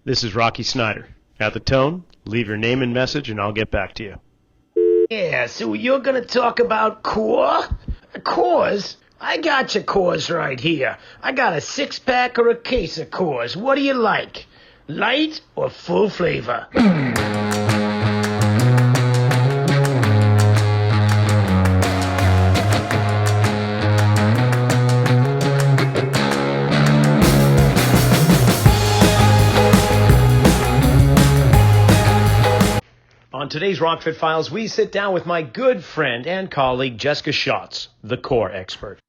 This is Rocky Snyder. At the tone, leave your name and message and I'll get back to you. Yeah, so you're gonna talk about core? Cores? I got your cores right here. I got a 6-pack or a case of cores. What do you like? Light or full flavor? On today's Rockfit Files, we sit down with my good friend and colleague Jessica Schatz, the core expert.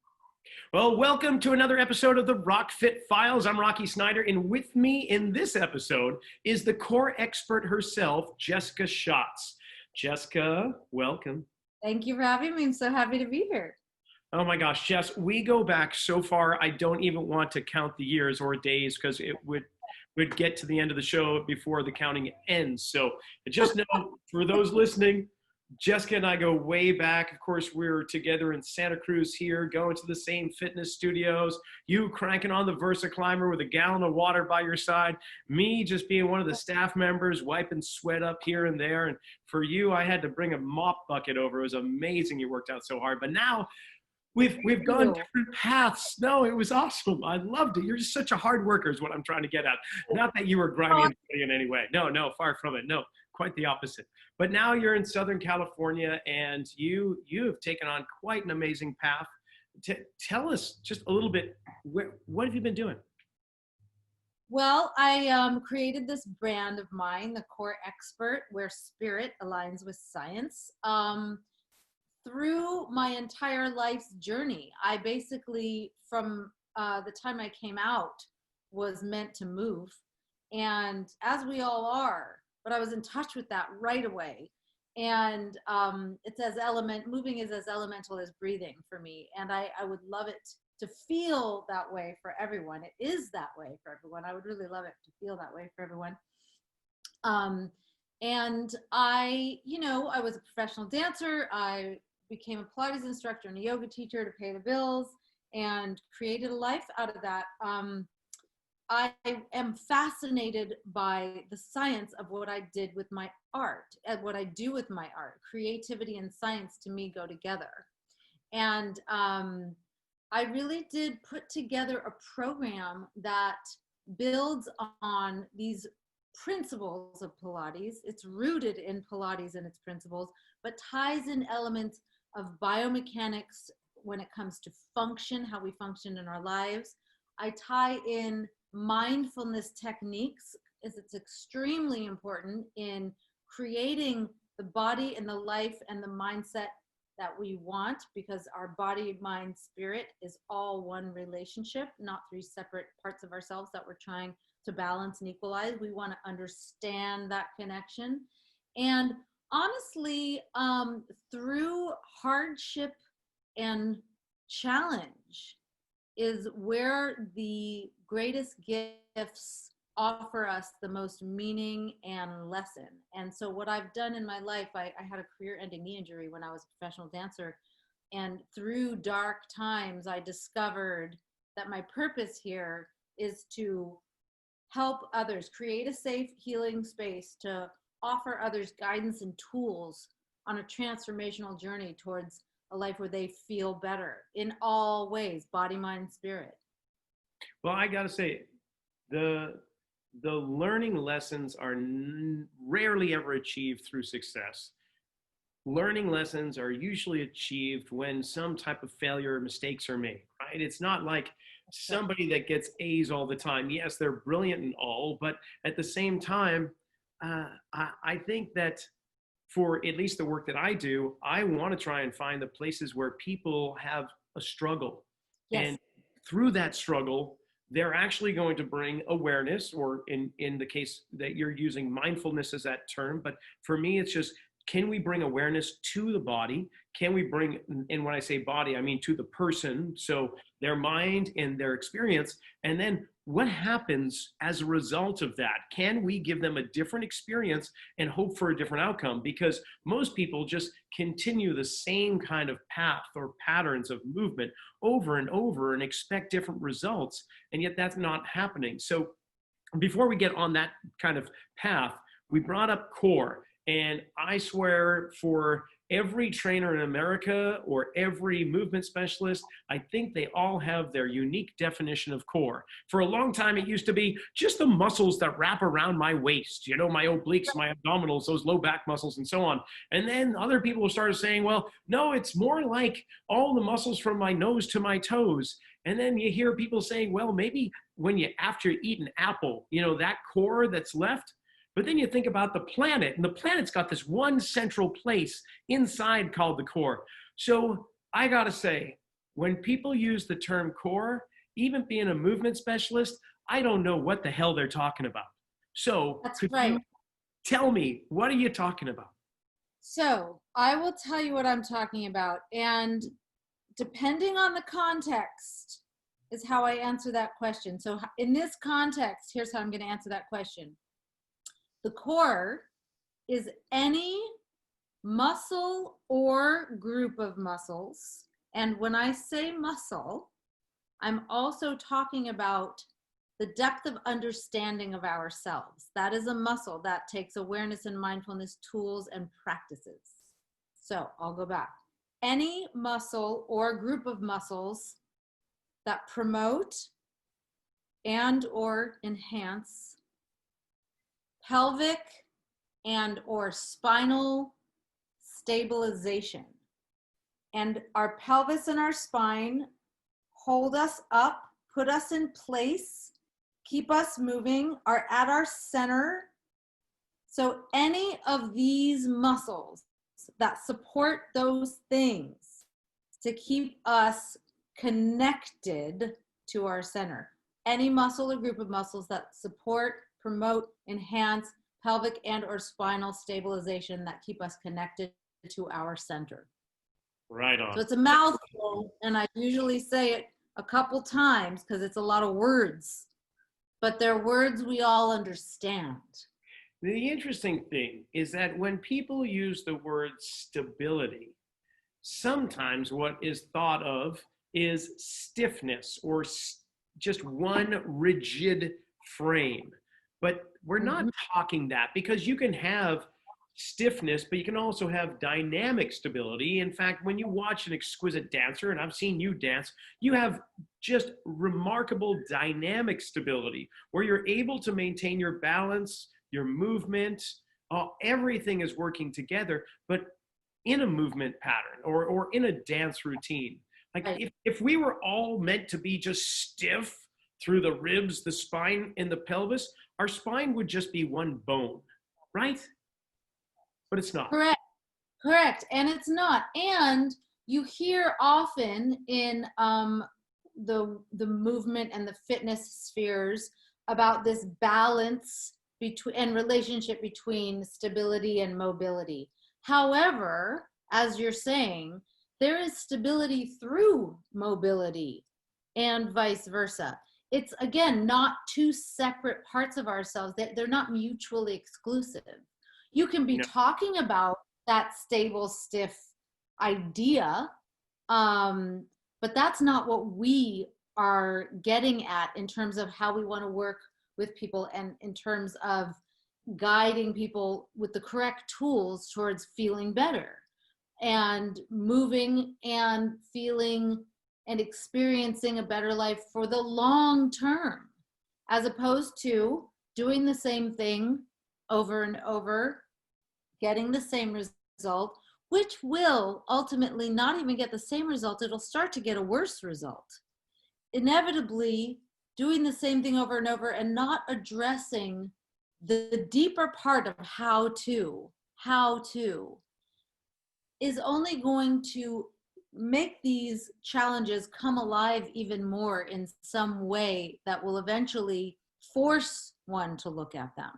Well, welcome to another episode of the Rockfit Files. I'm Rocky Snyder, and with me in this episode is the core expert herself, Jessica Schatz. Jessica, welcome. Thank you for having me. I'm so happy to be here. Oh my gosh, Jess, we go back so far, I don't even want to count the years or days because it would get to the end of the show before the counting ends. So just know, for those listening, Jessica and I go way back. Of course, we're together in Santa Cruz here, going to the same fitness studios, you cranking on the Versa Climber with a gallon of water by your side, me just being one of the staff members, wiping sweat up here and there. And for you, I had to bring a mop bucket over. It was amazing. You worked out so hard. But now, We've gone different paths. No, it was awesome. I loved it. You're just such a hard worker is what I'm trying to get at. Not that you were grimy and sweaty in any way. No, far from it. No, quite the opposite. But now you're in Southern California and you have taken on quite an amazing path. Tell us just a little bit, what have you been doing? Well, I created this brand of mine, the Core Expert, where spirit aligns with science. Through my entire life's journey, I basically, from the time I came out, was meant to move. And as we all are, but I was in touch with that right away. And moving is as elemental as breathing for me. And I would love it to feel that way for everyone. It is that way for everyone. I would really love it to feel that way for everyone. And I was a professional dancer. I became a Pilates instructor and a yoga teacher to pay the bills and created a life out of that. I am fascinated by the science of what I did with my art and what I do with my art. Creativity and science to me go together. And I really did put together a program that builds on these principles of Pilates. It's rooted in Pilates and its principles, but ties in elements of biomechanics when it comes to function, how we function in our lives. I tie in mindfulness techniques, as it's extremely important in creating the body and the life and the mindset that we want, because our body, mind, spirit is all one relationship, not three separate parts of ourselves that we're trying to balance and equalize. We want to understand that connection. And honestly, through hardship and challenge is where the greatest gifts offer us the most meaning and lesson. And so what I've done in my life, I had a career-ending knee injury when I was a professional dancer. And through dark times, I discovered that my purpose here is to help others, create a safe healing space to offer others guidance and tools on a transformational journey towards a life where they feel better in all ways, body, mind, spirit. Well, I got to say, the learning lessons are rarely ever achieved through success. Learning lessons are usually achieved when some type of failure or mistakes are made, right? It's not like somebody that gets A's all the time. Yes, they're brilliant and all, but at the same time, I think that for at least the work that I do, I want to try and find the places where people have a struggle. Yes. And through that struggle, they're actually going to bring awareness, or in the case that you're using, mindfulness as that term. But for me, it's just, can we bring awareness to the body? Can we bring, and when I say body, I mean to the person, so their mind and their experience, and then what happens as a result of that? Can we give them a different experience and hope for a different outcome? Because most people just continue the same kind of path or patterns of movement over and over and expect different results, and yet that's not happening. So before we get on that kind of path, we brought up core. And I swear for every trainer in America or every movement specialist, I think they all have their unique definition of core. For a long time, it used to be just the muscles that wrap around my waist, you know, my obliques, my abdominals, those low back muscles, and so on. And then other people started saying, well, no, it's more like all the muscles from my nose to my toes. And then you hear people saying, well, maybe when you, after you eat an apple, you know, that core that's left. But then you think about the planet, and the planet's got this one central place inside called the core. So I gotta say, when people use the term core, even being a movement specialist, I don't know what the hell they're talking about. So That's could right. you tell me, what are you talking about? So I will tell you what I'm talking about. And depending on the context is how I answer that question. So in this context, here's how I'm going to answer that question. The core is any muscle or group of muscles. And when I say muscle, I'm also talking about the depth of understanding of ourselves. That is a muscle that takes awareness and mindfulness tools and practices. So I'll go back. Any muscle or group of muscles that promote and or enhance pelvic and or spinal stabilization. And our pelvis and our spine hold us up, put us in place, keep us moving, are at our center. So any of these muscles that support those things to keep us connected to our center. Any muscle or group of muscles that support, promote, enhance pelvic and or spinal stabilization that keep us connected to our center. Right on. So it's a mouthful, and I usually say it a couple times because it's a lot of words, but they're words we all understand. The interesting thing is that when people use the word stability, sometimes what is thought of is stiffness or just one rigid frame. But we're not talking that, because you can have stiffness, but you can also have dynamic stability. In fact, when you watch an exquisite dancer, and I've seen you dance, you have just remarkable dynamic stability where you're able to maintain your balance, your movement, everything is working together, but in a movement pattern or in a dance routine. Like Right. if we were all meant to be just stiff through the ribs, the spine, and the pelvis, our spine would just be one bone, right? But it's not. Correct. Correct. And it's not. And you hear often in the movement and the fitness spheres about this balance between and relationship between stability and mobility. However, as you're saying, there is stability through mobility and vice versa. It's, again, not two separate parts of ourselves. They're not mutually exclusive. You can be talking about that stable, stiff idea, but that's not what we are getting at in terms of how we want to work with people and in terms of guiding people with the correct tools towards feeling better and moving and feeling and experiencing a better life for the long term, as opposed to doing the same thing over and over, getting the same result, which will ultimately not even get the same result. It'll start to get a worse result. Inevitably, doing the same thing over and over and not addressing the deeper part of how to is only going to make these challenges come alive even more in some way that will eventually force one to look at them.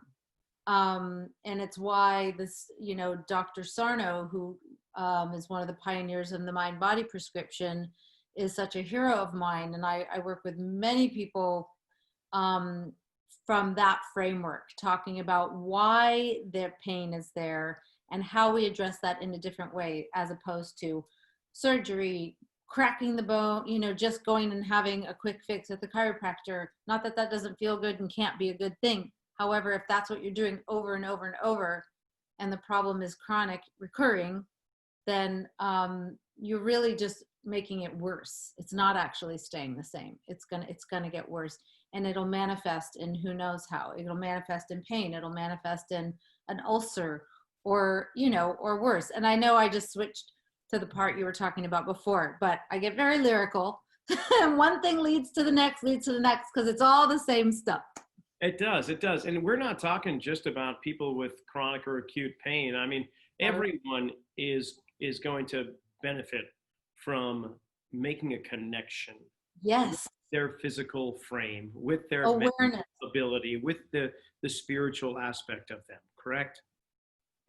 And it's why this, Dr. Sarno, who is one of the pioneers in the mind-body prescription, is such a hero of mine. And I work with many people from that framework, talking about why their pain is there and how we address that in a different way, as opposed to surgery, cracking the bone, just going and having a quick fix at the chiropractor. Not that that doesn't feel good and can't be a good thing. However, if that's what you're doing over and over and over, and the problem is chronic, recurring, then you're really just making it worse. It's not actually staying the same. It's gonna get worse, and it'll manifest in who knows how. It'll manifest in pain. It'll manifest in an ulcer, or or worse. And I know I just switched to the part you were talking about before, but I get very lyrical. And one thing leads to the next, because it's all the same stuff. It does. And we're not talking just about people with chronic or acute pain. I mean, everyone is going to benefit from making a connection. Yes. With their physical frame, with their Awareness, mental ability, with the spiritual aspect of them, correct?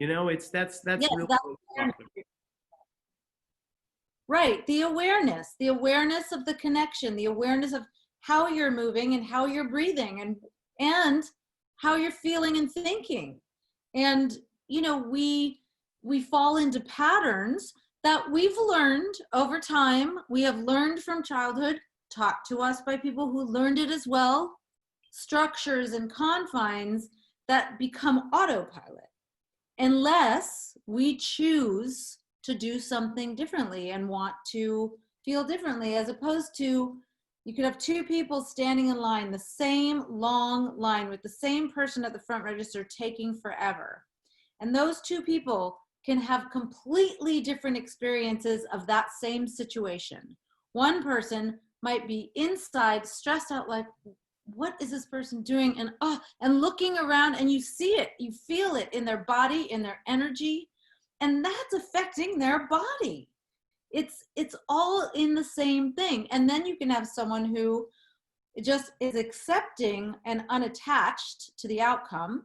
That's yes, really that's what we're talking about. Right. The awareness of the connection, the awareness of how you're moving and how you're breathing, and how you're feeling and thinking. And, we fall into patterns that we've learned over time. We have learned from childhood, taught to us by people who learned it as well, structures and confines that become autopilot, unless we choose to do something differently and want to feel differently. As opposed to, you could have two people standing in line, the same long line with the same person at the front register taking forever. And those two people can have completely different experiences of that same situation. One person might be inside stressed out, like, what is this person doing? And looking around, and you see it, you feel it in their body, in their energy, and that's affecting their body. It's all in the same thing. And then you can have someone who just is accepting and unattached to the outcome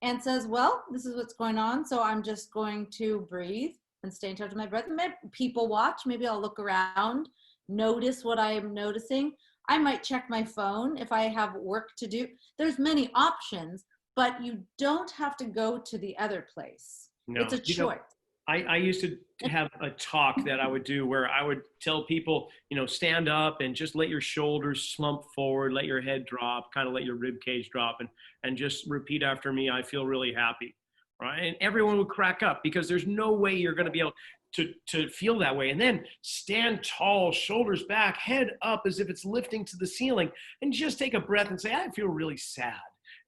and says, well, this is what's going on, so I'm just going to breathe and stay in touch with my breath. Maybe people watch, maybe I'll look around, notice what I am noticing. I might check my phone if I have work to do. There's many options, but you don't have to go to the other place. No, it's a choice. I used to have a talk that I would do where I would tell people, stand up and just let your shoulders slump forward, let your head drop, kind of let your rib cage drop, and just repeat after me, I feel really happy, right? And everyone would crack up, because there's no way you're going to be able to feel that way. And then stand tall, shoulders back, head up as if it's lifting to the ceiling, and just take a breath and say, I feel really sad.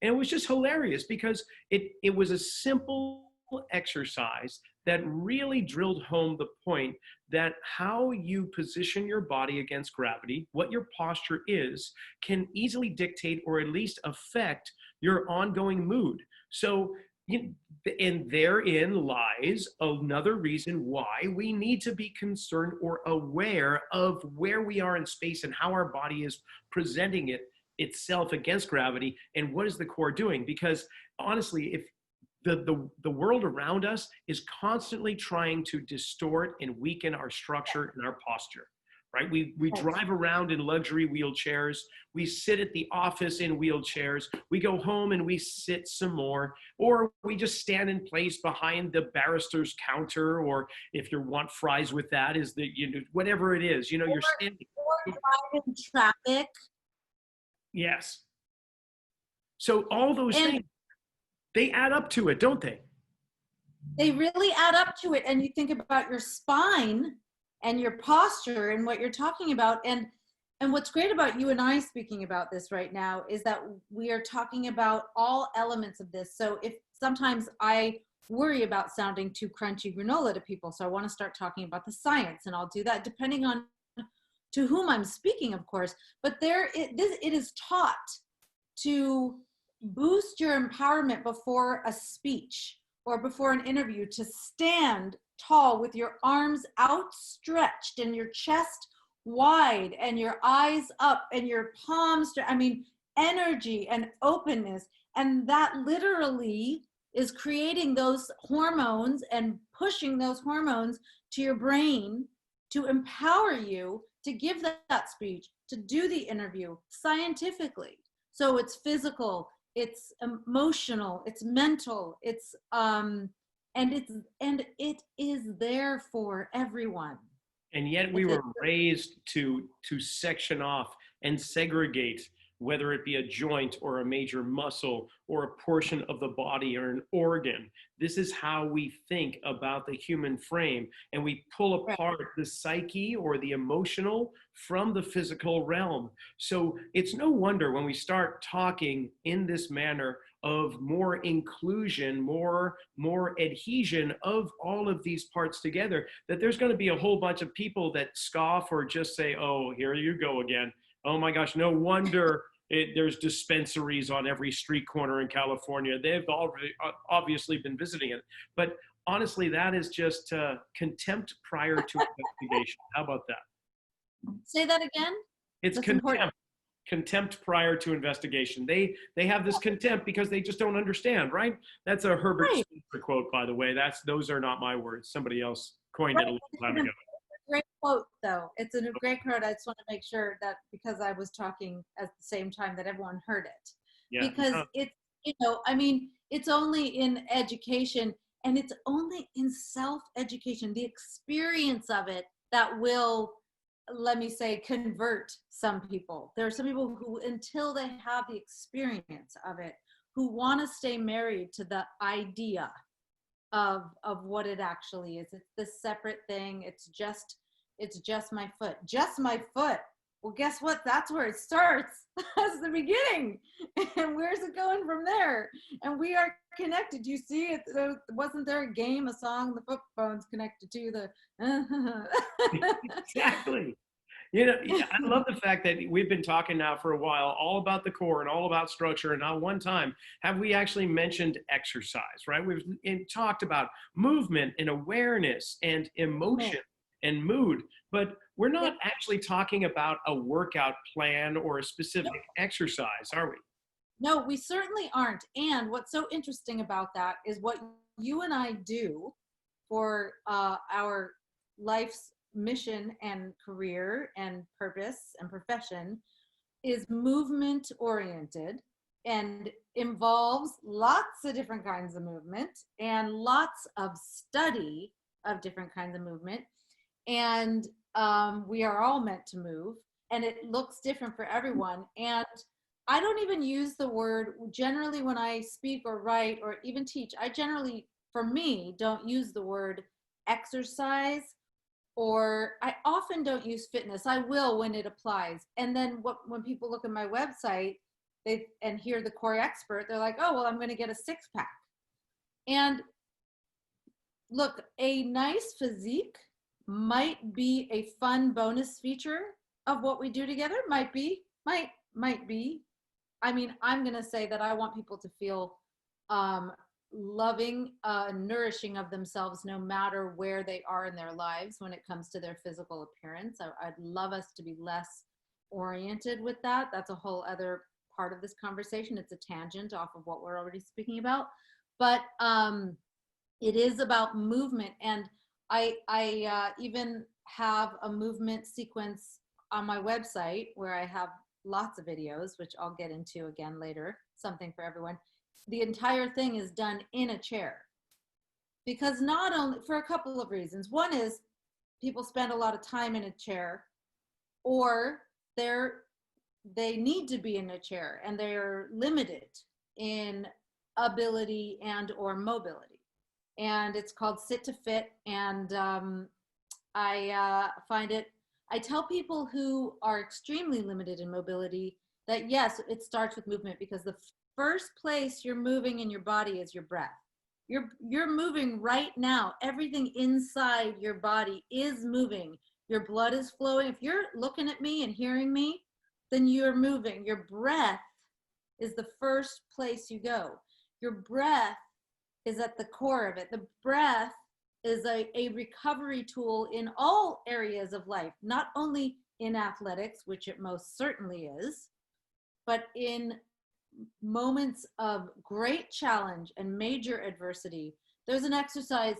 And it was just hilarious, because it was a simple exercise that really drilled home the point that how you position your body against gravity, what your posture is, can easily dictate or at least affect your ongoing mood. So, and therein lies another reason why we need to be concerned or aware of where we are in space and how our body is presenting itself against gravity, and what is the core doing. Because honestly, if the world around us is constantly trying to distort and weaken our structure and our posture, right? We drive around in luxury wheelchairs. We sit at the office in wheelchairs. We go home and we sit some more, or we just stand in place behind the barrister's counter, or if you want fries with that, is the, whatever it is, you're standing. Or driving traffic. Yes. So all those things, they add up to it, don't they? They really add up to it. And you think about your spine and your posture and what you're talking about. And what's great about you and I speaking about this right now is that we are talking about all elements of this. So if sometimes I worry about sounding too crunchy granola to people, so I want to start talking about the science, and I'll do that depending on to whom I'm speaking, of course. But it is taught to boost your empowerment before a speech or before an interview, to stand tall with your arms outstretched and your chest wide and your eyes up and your palms, energy and openness. And that literally is creating those hormones and pushing those hormones to your brain to empower you to give that speech, to do the interview scientifically. So it's physical, it's emotional, it's mental, and it is there for everyone. And yet we It's a, were raised to section off and segregate, whether it be a joint or a major muscle or a portion of the body or an organ. This is how we think about the human frame, and we pull right. apart the psyche or the emotional from the physical realm. So it's no wonder when we start talking in this manner of more inclusion, more adhesion of all of these parts together, that there's going to be a whole bunch of people that scoff or just say, oh, here you go again. Oh my gosh, no wonder there's dispensaries on every street corner in California. They've already obviously been visiting it. But honestly, that is just contempt prior to investigation. How about that? Say that again. It's That's contempt. important. Contempt prior to investigation. They have this contempt because they just don't understand, right? That's a Herbert Right. Spencer quote, by the way. Those are not my words. Somebody else coined it Right. a long time ago. Great quote, though. It's a great quote. I just want to make sure that because I was talking at the same time that everyone heard it. Yeah. Because it's, I mean, it's only in education and it's only in self-education, the experience of it that will, let me say, convert some people. There are some people who, until they have the experience of it, who want to stay married to the idea of what it actually is. It's this separate thing. It's just my foot. Just my foot. Well, guess what? That's where it starts. That's the beginning. And where's it going from there? And we are connected. You see it? Wasn't there a game, a song, the foot bone's connected to the Exactly. You know, I love the fact that we've been talking now for a while all about the core and all about structure, and not one time have we actually mentioned exercise, right? We've talked about movement and awareness and emotion and mood, but we're not actually talking about a workout plan or a specific exercise, are we? No, we certainly aren't. And what's so interesting about that is what you and I do for our life's mission and career and purpose and profession is movement oriented and involves lots of different kinds of movement and lots of study of different kinds of movement. And we are all meant to move, and it looks different for everyone. And I don't even use the word generally when I speak or write or even teach. I generally, for me, don't use the word exercise, or I often don't use fitness. I will when it applies. And then when people look at my website and hear the core expert, they're like, oh, well, I'm going to get a six pack. And look, a nice physique might be a fun bonus feature of what we do together. Might be. I mean, I'm going to say that I want people to feel loving, nourishing of themselves, no matter where they are in their lives when it comes to their physical appearance. I'd love us to be less oriented with that. That's a whole other part of this conversation. It's a tangent off of what we're already speaking about. But it is about movement. And I even have a movement sequence on my website where I have lots of videos, which I'll get into again later, something for everyone. The entire thing is done in a chair, because not only for a couple of reasons. One is people spend a lot of time in a chair, or they need to be in a chair and they're limited in ability and or mobility. And it's called Sit to Fit. And I tell people who are extremely limited in mobility that yes, it starts with movement, because the first place you're moving in your body is your breath. You're moving right now. Everything inside your body is moving. Your blood is flowing. If you're looking at me and hearing me, then you're moving. Your breath is the first place you go. Your breath is at the core of it. The breath is a recovery tool in all areas of life, not only in athletics, which it most certainly is, but in moments of great challenge and major adversity. There's an exercise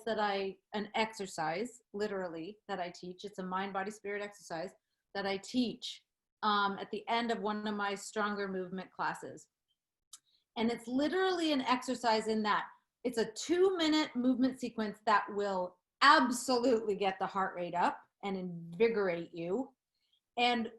literally that I teach. It's a mind, body, spirit exercise that I teach at the end of one of my stronger movement classes. And it's literally an exercise in that it's a 2-minute movement sequence that will absolutely get the heart rate up and invigorate you. And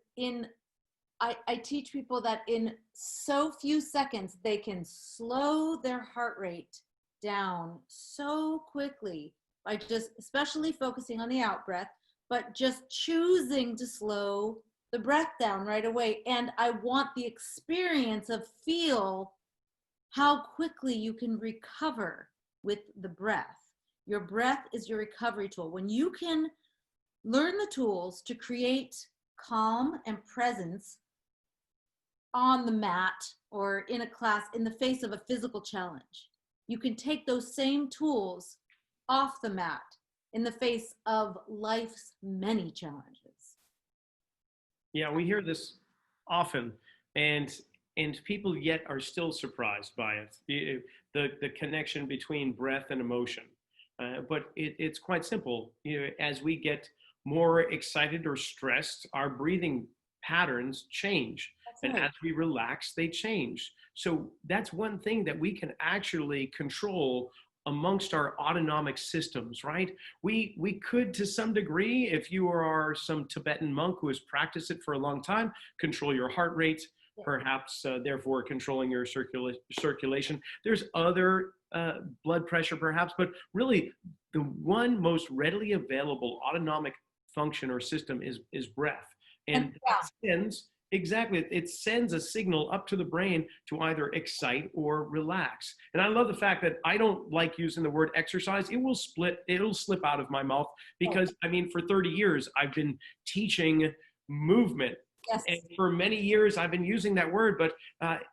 I teach people that in so few seconds, they can slow their heart rate down so quickly by just especially focusing on the out breath, but just choosing to slow the breath down right away. And I want the experience of feel how quickly you can recover with the breath. Your breath is your recovery tool. When you can learn the tools to create calm and presence on the mat or in a class in the face of a physical challenge, you can take those same tools off the mat in the face of life's many challenges. Yeah, we hear this often, and people yet are still surprised by it. The connection between breath and emotion. But it's quite simple. As we get more excited or stressed, our breathing patterns change. And as we relax, they change. So that's one thing that we can actually control amongst our autonomic systems, right? We could, to some degree, if you are some Tibetan monk who has practiced it for a long time, control your heart rate, perhaps therefore controlling your circulation. There's other blood pressure perhaps, but really the one most readily available autonomic function or system is breath. And that sends, exactly, it sends a signal up to the brain to either excite or relax. And I love the fact that I don't like using the word exercise. It'll slip out of my mouth because, I mean, for 30 years, I've been teaching movement. Yes. And for many years, I've been using that word, but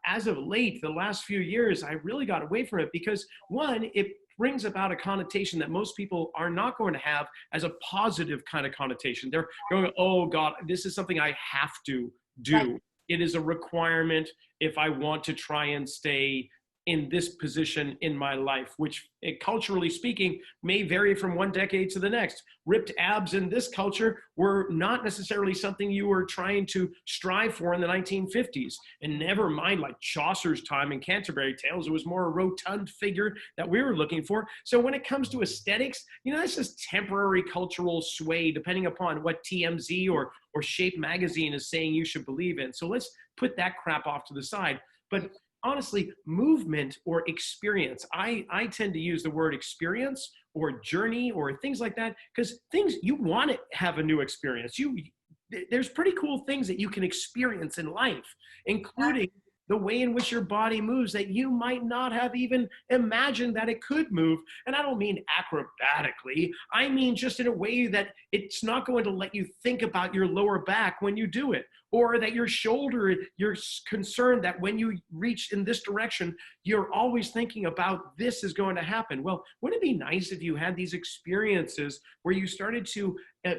as of late, the last few years, I really got away from it because, one, it brings about a connotation that most people are not going to have as a positive kind of connotation. They're going, oh God, this is something I have to do. Right. It is a requirement if I want to try and stay in this position in my life, which culturally speaking may vary from one decade to the next. Ripped abs in this culture were not necessarily something you were trying to strive for in the 1950s. And never mind like Chaucer's time in Canterbury Tales, it was more a rotund figure that we were looking for. So when it comes to aesthetics, that's just temporary cultural sway depending upon what TMZ or Shape magazine is saying you should believe in. So let's put that crap off to the side. But honestly, movement or experience, I tend to use the word experience or journey or things like that because things you want to have a new experience. There's pretty cool things that you can experience in life, including the way in which your body moves that you might not have even imagined that it could move. And I don't mean acrobatically. I mean just in a way that it's not going to let you think about your lower back when you do it, or that your shoulder, you're concerned that when you reach in this direction, you're always thinking about this is going to happen. Well, wouldn't it be nice if you had these experiences where you started to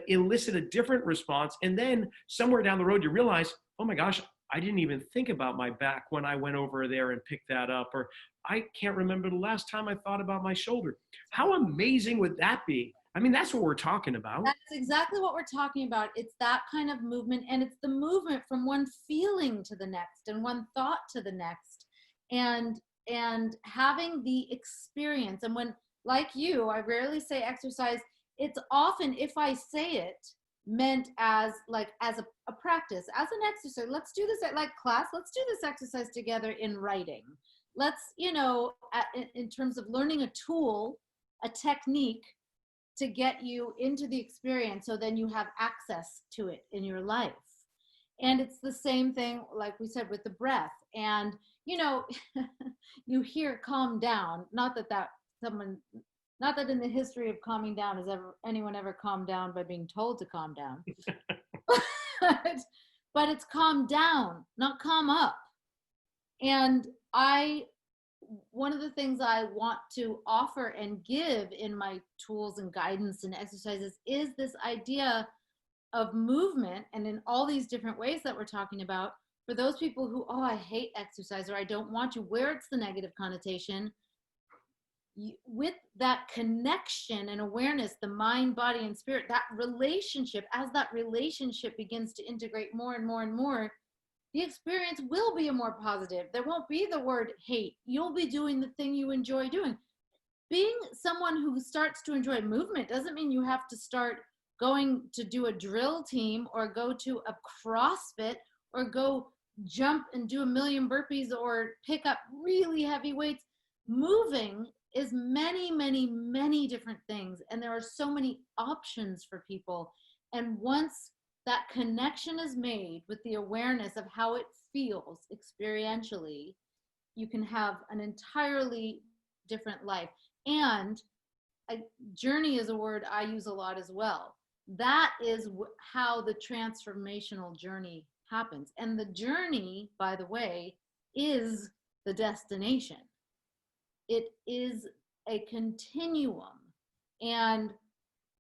elicit a different response, and then somewhere down the road you realize, oh my gosh, I didn't even think about my back when I went over there and picked that up, or I can't remember the last time I thought about my shoulder. How amazing would that be? I mean, that's what we're talking about. That's exactly what we're talking about. It's that kind of movement, and it's the movement from one feeling to the next and one thought to the next, and having the experience. And when, like you, I rarely say exercise. It's often, if I say it, meant as a practice, as an exercise. Let's do this at like class. Let's do this exercise together in writing. Let's, in terms of learning a tool, a technique to get you into the experience so then you have access to it in your life. And it's the same thing, like we said, with the breath. And, you hear calm down, not that in the history of calming down has anyone ever calmed down by being told to calm down. but it's calm down, not calm up. And one of the things I want to offer and give in my tools and guidance and exercises is this idea of movement, and in all these different ways that we're talking about, for those people who, I hate exercise or I don't want to, where it's the negative connotation, with that connection and awareness, the mind, body, and spirit, that relationship, as that relationship begins to integrate more and more and more, the experience will be a more positive. There won't be the word hate. You'll be doing the thing you enjoy doing. Being someone who starts to enjoy movement doesn't mean you have to start going to do a drill team or go to a CrossFit or go jump and do a million burpees or pick up really heavy weights. Moving is many, many, many different things. And there are so many options for people. And once that connection is made with the awareness of how it feels experientially, you can have an entirely different life. And journey is a word I use a lot as well. That is how the transformational journey happens. And the journey, by the way, is the destination. It is a continuum. And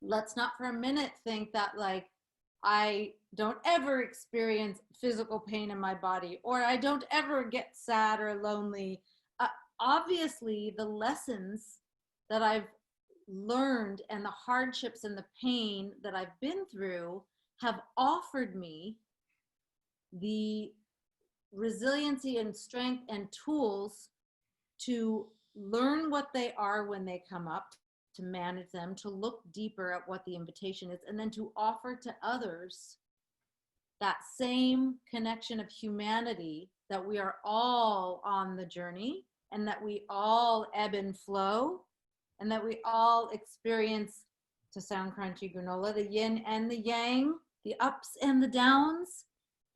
let's not for a minute think that like I don't ever experience physical pain in my body, or I don't ever get sad or lonely. Obviously, the lessons that I've learned and the hardships and the pain that I've been through have offered me the resiliency and strength and tools to learn what they are when they come up, to manage them, to look deeper at what the invitation is, and then to offer to others that same connection of humanity, that we are all on the journey and that we all ebb and flow and that we all experience, to sound crunchy granola, the yin and the yang, the ups and the downs,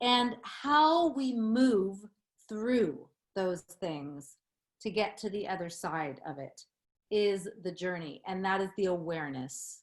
and how we move through those things to get to the other side of it is the journey. And that is the awareness.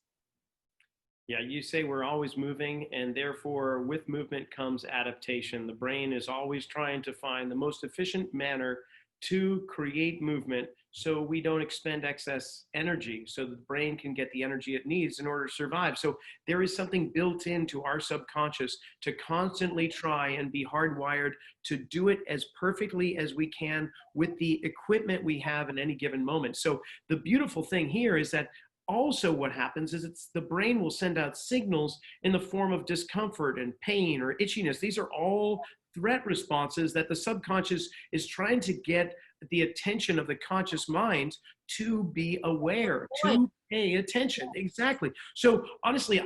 Yeah, you say we're always moving, and therefore with movement comes adaptation. The brain is always trying to find the most efficient manner to create movement so we don't expend excess energy, so the brain can get the energy it needs in order to survive. So there is something built into our subconscious to constantly try and be hardwired to do it as perfectly as we can with the equipment we have in any given moment. So the beautiful thing here is that also what happens is the brain will send out signals in the form of discomfort and pain or itchiness. These are all threat responses that the subconscious is trying to get the attention of the conscious mind to be aware, to pay attention. Exactly. So honestly,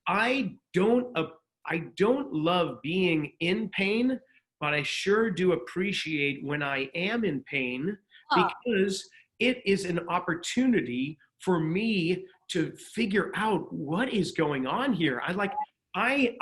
I don't love being in pain, but I sure do appreciate when I am in pain, because it is an opportunity for me to figure out what is going on here. I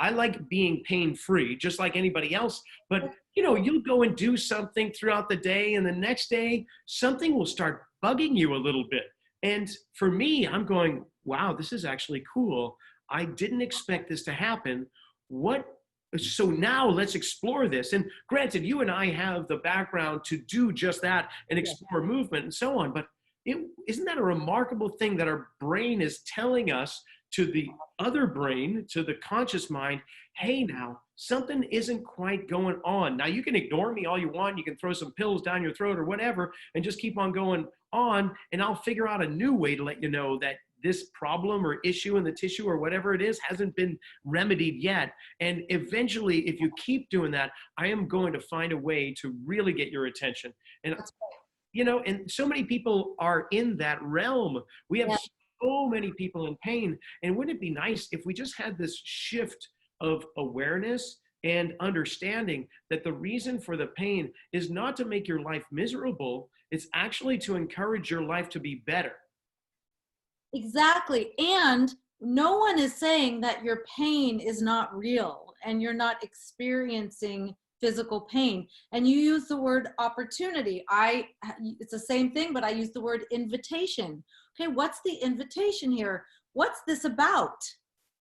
like being pain-free, just like anybody else. But you'll go and do something throughout the day, and the next day something will start bugging you a little bit. And for me, I'm going, wow, this is actually cool. I didn't expect this to happen. So now let's explore this. And granted, you and I have the background to do just that and explore movement and so on. But isn't that a remarkable thing that our brain is telling us, to the other brain, to the conscious mind, hey, now something isn't quite going on. Now you can ignore me all you want. You can throw some pills down your throat or whatever and just keep on going on. And I'll figure out a new way to let you know that this problem or issue in the tissue or whatever it is hasn't been remedied yet. And eventually, if you keep doing that, I am going to find a way to really get your attention. And and so many people are in that realm. We have so many people in pain. And wouldn't it be nice if we just had this shift of awareness and understanding that the reason for the pain is not to make your life miserable, it's actually to encourage your life to be better. Exactly. And no one is saying that your pain is not real and you're not experiencing physical pain. And you use the word opportunity. It's the same thing, but I use the word invitation. Okay, what's the invitation here? What's this about?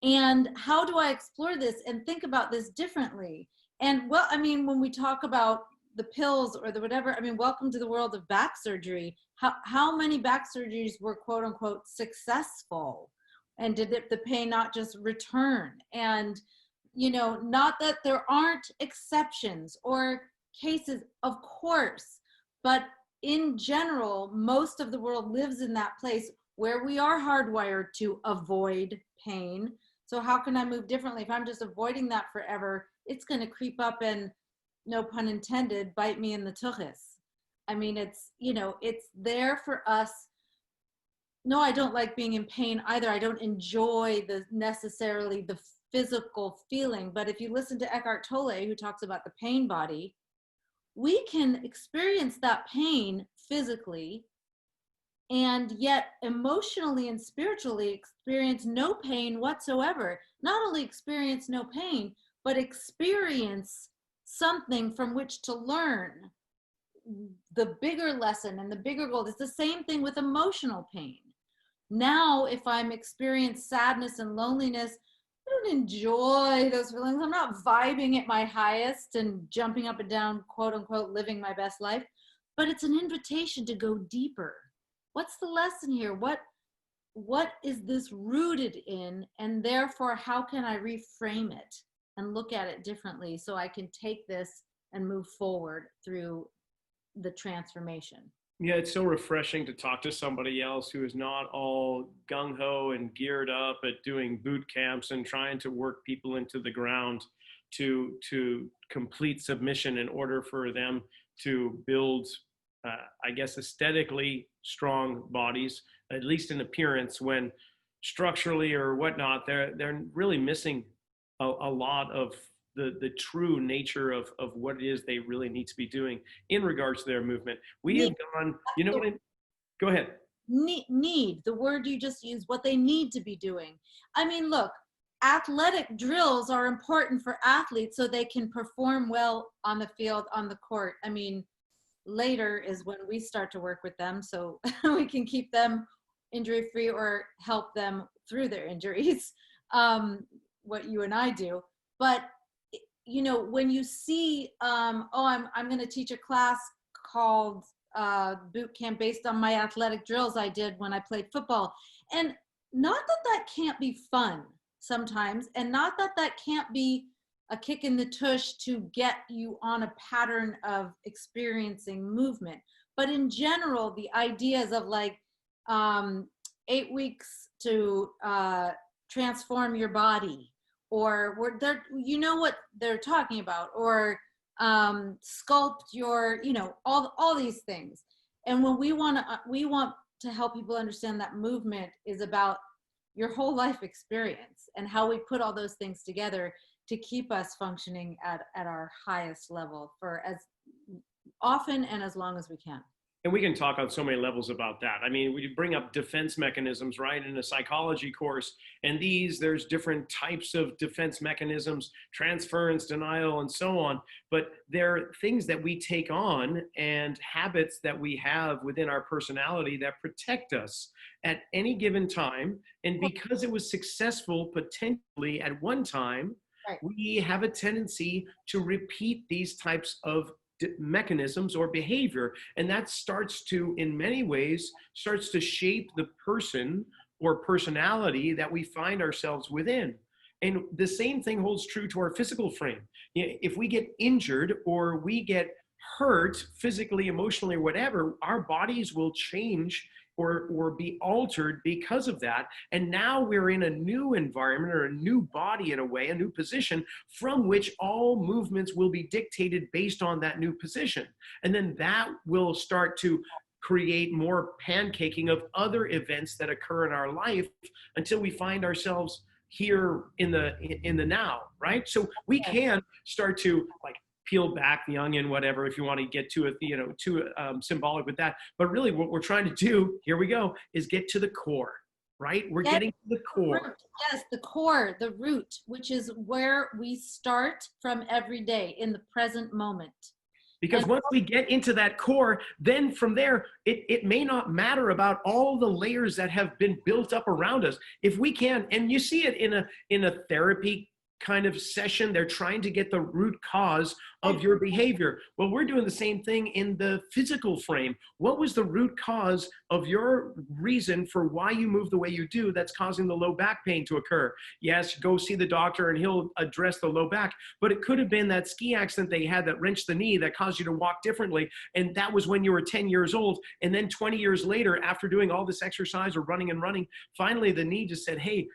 And how do I explore this and think about this differently? And when we talk about the pills or the whatever, welcome to the world of back surgery. How many back surgeries were quote unquote successful? And did the pain not just return? And not that there aren't exceptions or cases, of course, but in general, most of the world lives in that place where we are hardwired to avoid pain. So how can I move differently? If I'm just avoiding that forever, it's going to creep up and, no pun intended, bite me in the tuchus. It's there for us No, I don't like being in pain either. I don't enjoy necessarily the physical feeling. But if you listen to Eckhart Tolle, who talks about the pain body, we can experience that pain physically and yet emotionally and spiritually experience no pain whatsoever. Not only experience no pain, but experience something from which to learn the bigger lesson and the bigger goal. It's the same thing with emotional pain. Now, if I'm experiencing sadness and loneliness, I don't enjoy those feelings. I'm not vibing at my highest and jumping up and down, quote unquote, living my best life. But it's an invitation to go deeper. What's the lesson here? What is this rooted in? And therefore, how can I reframe it and look at it differently so I can take this and move forward through the transformation? Yeah, it's so refreshing to talk to somebody else who is not all gung-ho and geared up at doing boot camps and trying to work people into the ground to complete submission in order for them to build, I guess, aesthetically strong bodies, at least in appearance, when structurally or whatnot, they're really missing a lot of the true nature of what it is they really need to be doing in regards to their movement. We have gone, you know what go ahead. Need, the word you just used, what they need to be doing. I mean, look, athletic drills are important for athletes so they can perform well on the field, on the court. I mean, later is when we start to work with them so we can keep them injury free or help them through their injuries, what you and I do. But you know, when you see, I'm going to teach a class called boot camp based on my athletic drills I did when I played football. And not that that can't be fun sometimes, and not that that can't be a kick in the tush to get you on a pattern of experiencing movement. But in general, the ideas of like 8 weeks to transform your body, or you know what they're talking about, or sculpt your, you know, all these things. And when we want to help people understand that movement is about your whole life experience and how we put all those things together to keep us functioning at our highest level for as often and as long as we can. And we can talk on so many levels about that. I mean, we bring up defense mechanisms, right, in a psychology course. And there's different types of defense mechanisms, transference, denial, and so on. But they're things that we take on and habits that we have within our personality that protect us at any given time. And because it was successful potentially at one time, right, we have a tendency to repeat these types of mechanisms or behavior, and that starts to, in many ways, starts to shape the person or personality that we find ourselves within. And the same thing holds true to our physical frame. If we get injured or we get hurt physically, emotionally, or whatever, our bodies will change or be altered because of that. And now we're in a new environment or a new body, in a way, a new position from which all movements will be dictated based on that new position. And then that will start to create more pancaking of other events that occur in our life until we find ourselves here in the now, right? So we can start to like peel back the onion, whatever, if you want to get to it, you know, too symbolic with that. But really what we're trying to do, here we go, is get to the core, right? We're getting to the core. Yes, the core, the root, which is where we start from every day in the present moment. Because once we get into that core, then from there, it may not matter about all the layers that have been built up around us. If we can, and you see it in a therapy kind of session, they're trying to get the root cause of your behavior. Well, we're doing the same thing in the physical frame. What was the root cause of your reason for why you move the way you do that's causing the low back pain to occur? Yes, go see the doctor and he'll address the low back, but it could have been that ski accident they had that wrenched the knee that caused you to walk differently. And that was when you were 10 years old. And then 20 years later, after doing all this exercise or running, finally the knee just said, hey,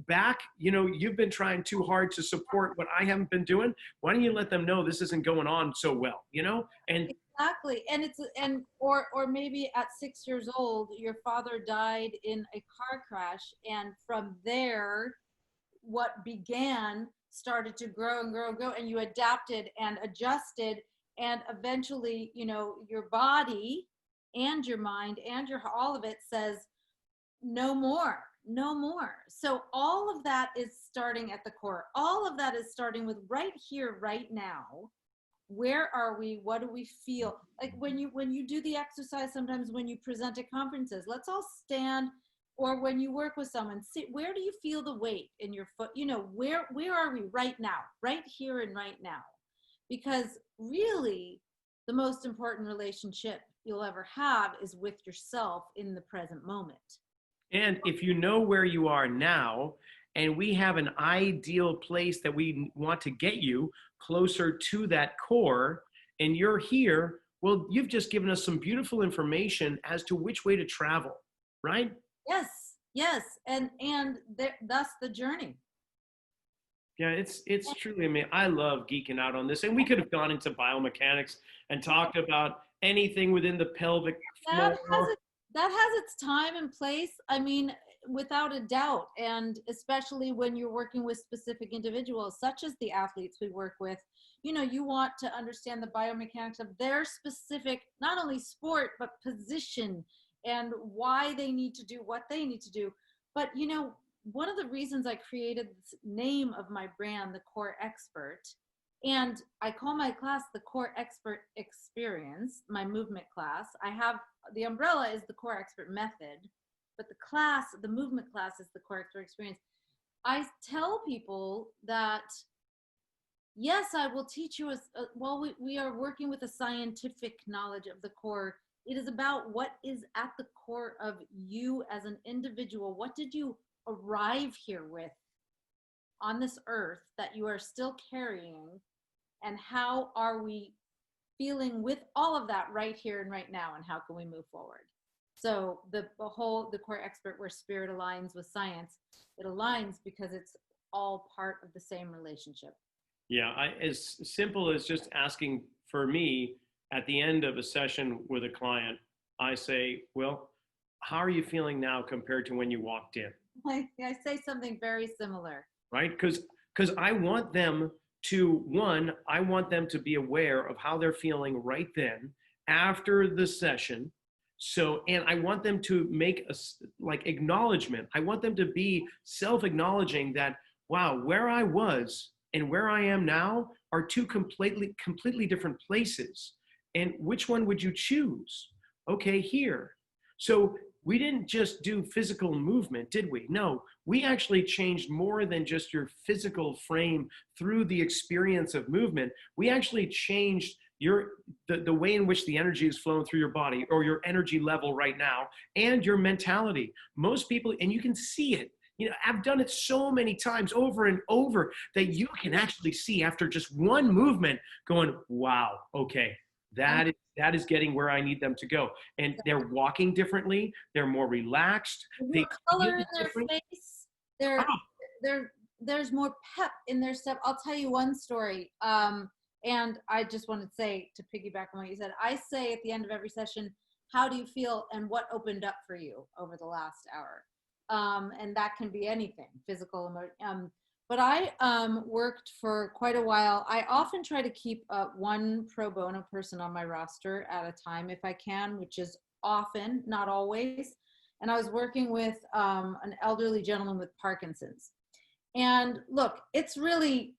back, you've been trying too hard to support what I haven't been doing. Why don't you let them know this isn't going on so well, And Exactly. Or maybe at 6 years old, your father died in a car crash. And from there, what began started to grow and grow and grow, and you adapted and adjusted. And eventually, your body and your mind and all of it says, no more, no more. So all of that is starting at the core. All of that is starting with right here, right now. Where are we? What do we feel? Like when you do the exercise, sometimes when you present at conferences, let's all stand, or when you work with someone, see, where do you feel the weight in your foot? Where are we right now, right here and right now? Because really, the most important relationship you'll ever have is with yourself in the present moment. And if you know where you are now, and we have an ideal place that we want to get you closer to that core, and you're here, well, you've just given us some beautiful information as to which way to travel, right? Yes. And that's the journey. Yeah, it's truly, I mean, I love geeking out on this, and we could have gone into biomechanics and talked about anything within the pelvic floor. That has its time and place. I mean, without a doubt. And especially when you're working with specific individuals, such as the athletes we work with, you want to understand the biomechanics of their specific, not only sport, but position, and why they need to do what they need to do. But, one of the reasons I created this name of my brand, the Core Expert, and I call my class the Core Expert Experience, my movement class. I have the umbrella is the Core Expert Method, but the movement class is the Core Expert Experience. I tell people that, yes, I will teach you while we are working with a scientific knowledge of the core. It is about what is at the core of you as an individual. What did you arrive here with on this earth that you are still carrying, and how are we feeling with all of that right here and right now, and how can we move forward? So the Core Expert, where spirit aligns with science, it aligns because it's all part of the same relationship. Yeah, as simple as just asking for me at the end of a session with a client, I say, well, how are you feeling now compared to when you walked in? I say something very similar. Right? Because I want them to be aware of how they're feeling right then after the session. So, and I want them to make acknowledgement. I want them to be self-acknowledging that, wow, where I was and where I am now are two completely different places. And which one would you choose? Okay, here. So we didn't just do physical movement, did we? No, we actually changed more than just your physical frame through the experience of movement. We actually changed the way in which the energy is flowing through your body, or your energy level right now, and your mentality. Most people, and you can see it, I've done it so many times over and over, that you can actually see after just one movement going, wow, okay, that is getting where I need them to go. And they're walking differently. They're more relaxed. They color in their face. There's more pep in their step. I'll tell you one story. And I just want to say, to piggyback on what you said, I say at the end of every session, how do you feel and what opened up for you over the last hour? And that can be anything, physical, emotional. But I worked for quite a while. I often try to keep one pro bono person on my roster at a time if I can, which is often, not always. And I was working with an elderly gentleman with Parkinson's. And look, it's really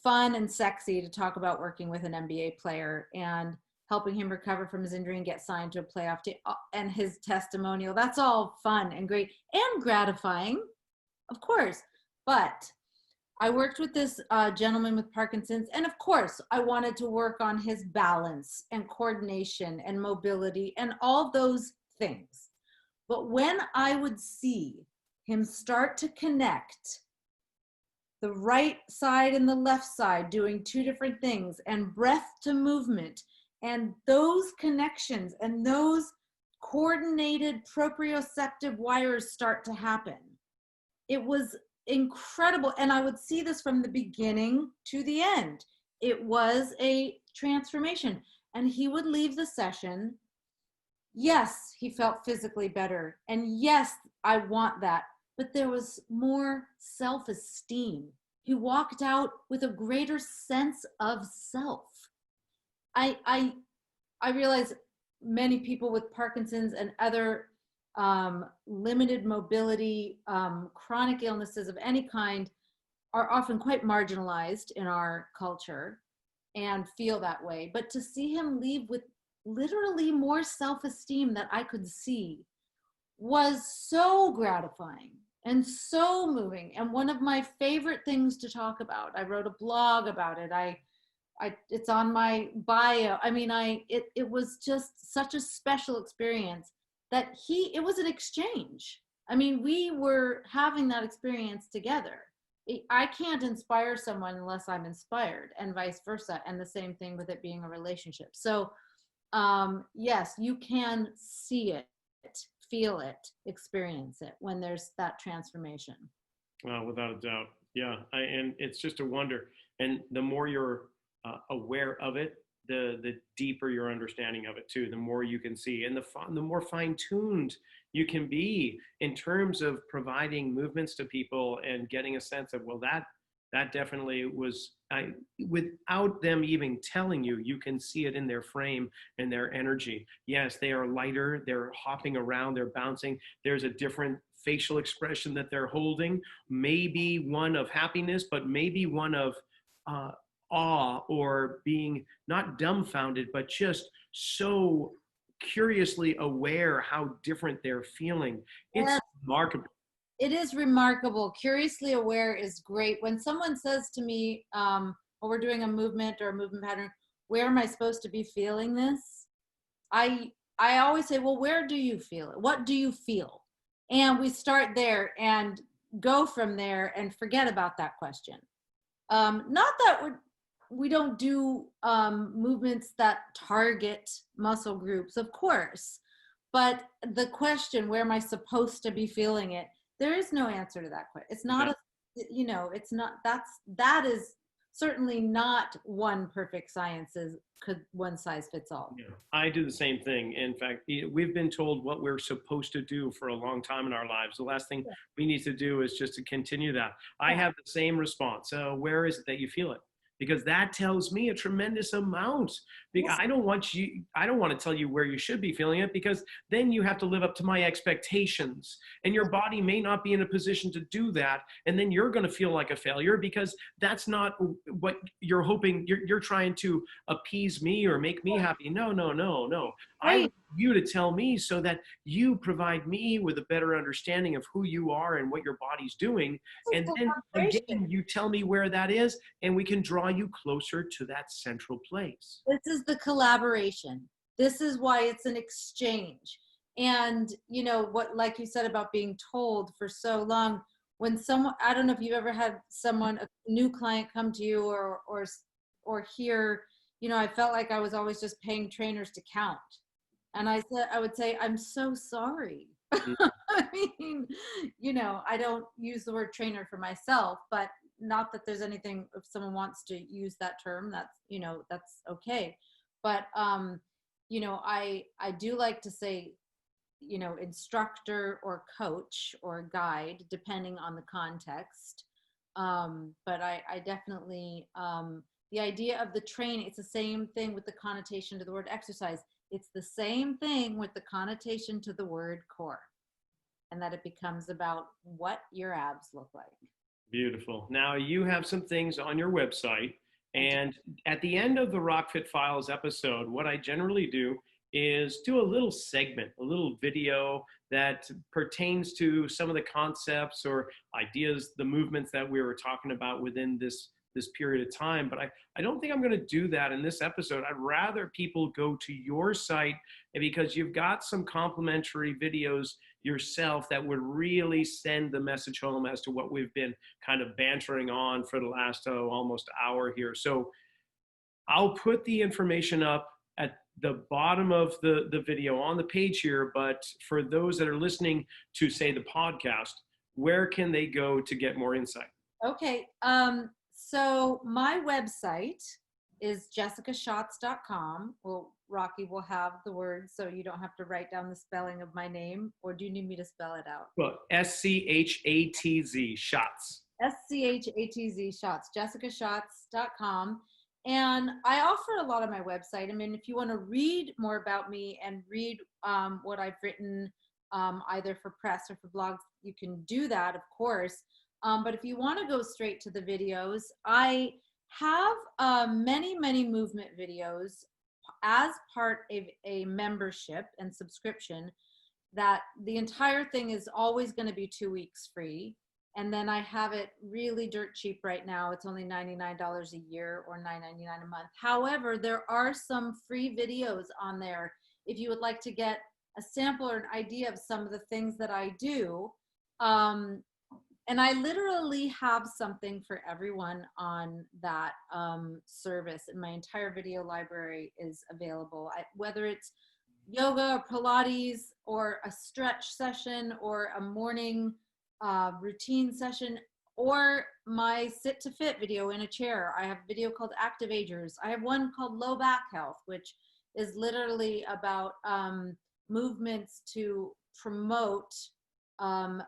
fun and sexy to talk about working with an NBA player and helping him recover from his injury and get signed to a playoff team, and his testimonial. That's all fun and great and gratifying, of course. But I worked with this gentleman with Parkinson's, and of course, I wanted to work on his balance and coordination and mobility and all those things. But when I would see him start to connect the right side and the left side doing two different things, and breath to movement, and those connections and those coordinated proprioceptive wires start to happen, it was incredible. And I would see this from the beginning to the end. It was a transformation. And he would leave the session. Yes, he felt physically better. And yes, I want that. But there was more self-esteem. He walked out with a greater sense of self. I realize many people with Parkinson's and other limited mobility, chronic illnesses of any kind are often quite marginalized in our culture and feel that way. But to see him leave with literally more self-esteem that I could see was so gratifying and so moving. And one of my favorite things to talk about, I wrote a blog about it. It's on my bio. I mean, it was just such a special experience that it was an exchange. I mean, we were having that experience together. I can't inspire someone unless I'm inspired, and vice versa. And the same thing with it being a relationship. So, yes, you can see it, feel it, experience it when there's that transformation. Without a doubt. Yeah. And it's just a wonder. And the more you're aware of it, the deeper your understanding of it too, the more you can see, and the more fine-tuned you can be in terms of providing movements to people and getting a sense of, well, that definitely was, without them even telling you, you can see it in their frame and their energy. Yes, they are lighter, they're hopping around, they're bouncing, there's a different facial expression that they're holding, maybe one of happiness, but maybe one of awe, or being not dumbfounded, but just so curiously aware how different they're feeling. It's remarkable. It is remarkable. Curiously aware is great. When someone says to me, well, we're doing a movement or a movement pattern, where am I supposed to be feeling this? I always say, well, where do you feel it? What do you feel? And we start there and go from there and forget about that question. Not that we don't do movements that target muscle groups, of course, but the question, where am I supposed to be feeling it? There is no answer to that question. It's not, it's not, that is certainly not one perfect science could one size fits all. Yeah, I do the same thing. In fact, we've been told what we're supposed to do for a long time in our lives. The last thing we need to do is just to continue that. I have the same response. Where is it that you feel it? Because that tells me a tremendous amount. Because I don't want to tell you where you should be feeling it, because then you have to live up to my expectations, and your body may not be in a position to do that. And then you're going to feel like a failure, because that's not what you're hoping. You're trying to appease me or make me happy. No. I want you to tell me so that you provide me with a better understanding of who you are and what your body's doing. And then again, you tell me where that is, and we can draw you closer to that central place. This is the collaboration. This is why it's an exchange. And what, like you said about being told for so long, when someone, I don't know if you've ever had someone, a new client come to you or hear, I felt like I was always just paying trainers to count. And I would say, I'm so sorry. I mean, I don't use the word trainer for myself, but not that there's anything, if someone wants to use that term, that's okay. But, I do like to say, instructor or coach or guide, depending on the context. But I definitely, the idea of the training, it's the same thing with the connotation to the word exercise. It's the same thing with the connotation to the word core, and that it becomes about what your abs look like. Beautiful. Now you have some things on your website, and at the end of the RockFit Files episode, what I generally do is do a little segment, a little video that pertains to some of the concepts or ideas, the movements that we were talking about within this period of time. But I don't think I'm going to do that in this episode. I'd rather people go to your site, because you've got some complimentary videos yourself that would really send the message home as to what we've been kind of bantering on for the last almost hour here. So I'll put the information up at the bottom of the video on the page here, but for those that are listening to, say, the podcast, where can they go to get more insight? Okay. So my website is jessicashots.com. Well, Rocky will have the words so you don't have to write down the spelling of my name, or do you need me to spell it out? Well, SCHATZ, shots. SCHATZ, shots, jessicashots.com. And I offer a lot on my website. I mean, if you want to read more about me and read what I've written, either for press or for blogs, you can do that, of course. But if you want to go straight to the videos, I have many, many movement videos as part of a membership and subscription, that the entire thing is always going to be 2 weeks free. And then I have it really dirt cheap right now. It's only $99 a year or $9.99 a month. However, there are some free videos on there if you would like to get a sample or an idea of some of the things that I do. And I literally have something for everyone on that service, and my entire video library is available. Whether it's yoga or Pilates or a stretch session or a morning routine session, or my sit to fit video in a chair. I have a video called Active Agers. I have one called Low Back Health, which is literally about movements to promote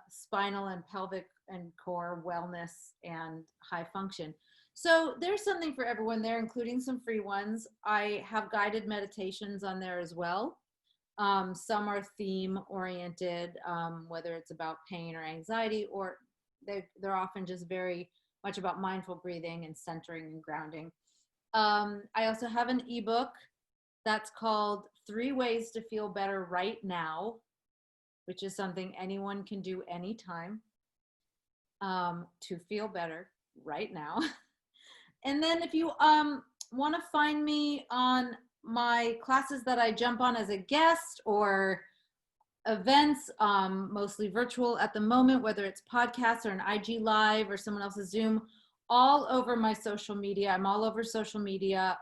spinal and pelvic and core wellness and high function. So there's something for everyone there, including some free ones. I have guided meditations on there as well. Some are theme oriented, whether it's about pain or anxiety, or they're often just very much about mindful breathing and centering and grounding. I also have an ebook that's called 3 Ways to Feel Better Right Now, which is something anyone can do anytime to feel better right now. And then if you want to find me on my classes that I jump on as a guest, or events, mostly virtual at the moment, whether it's podcasts or an IG Live or someone else's Zoom, all over my social media. I'm all over social media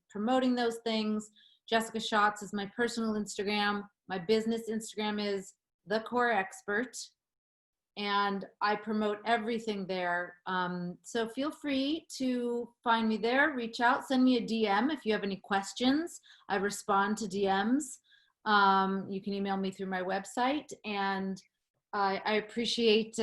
promoting those things. Jessica Shots is my personal Instagram. My business Instagram is The Core Expert, and I promote everything there. So feel free to find me there, reach out, send me a DM if you have any questions. I respond to DMs. You can email me through my website, and I appreciate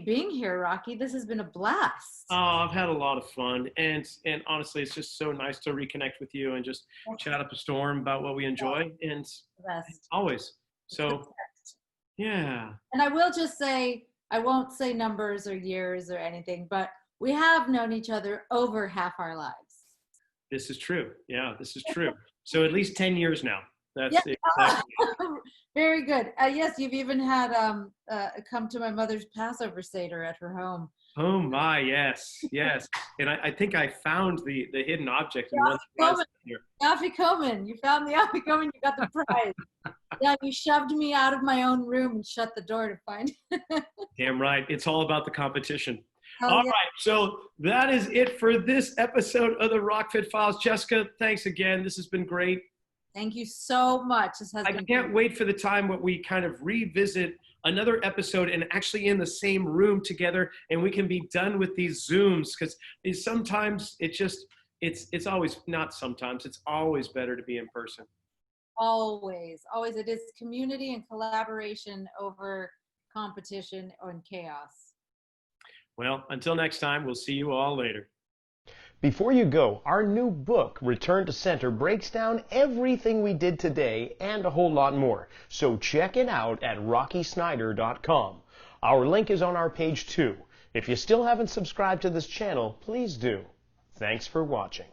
being here, Rocky. This has been a blast. Oh, I've had a lot of fun, and honestly, it's just so nice to reconnect with you and just chat up a storm about what we enjoy, and always. So, yeah. And I will just say, I won't say numbers or years or anything, but we have known each other over half our lives. This is true. Yeah, this is true. So at least 10 years now. That's it. Very good. Yes, you've even had come to my mother's Passover Seder at her home. Oh my, yes, yes. And I think I found the hidden object. Afikoman. You found the Afikoman, you got the prize. Yeah, you shoved me out of my own room and shut the door to find it. Damn right. It's all about the competition. All right, so that is it for this episode of the Rockfit Files. Jessica, thanks again. This has been great. Thank you so much. I can't wait for the time when we kind of revisit another episode and actually in the same room together, and we can be done with these Zooms, because sometimes it's always, not sometimes, it's always better to be in person. Always. It is community and collaboration over competition and chaos. Well, until next time, we'll see you all later. Before you go, our new book, Return to Center, breaks down everything we did today and a whole lot more. So check it out at rockysnyder.com. Our link is on our page too. If you still haven't subscribed to this channel, please do. Thanks for watching.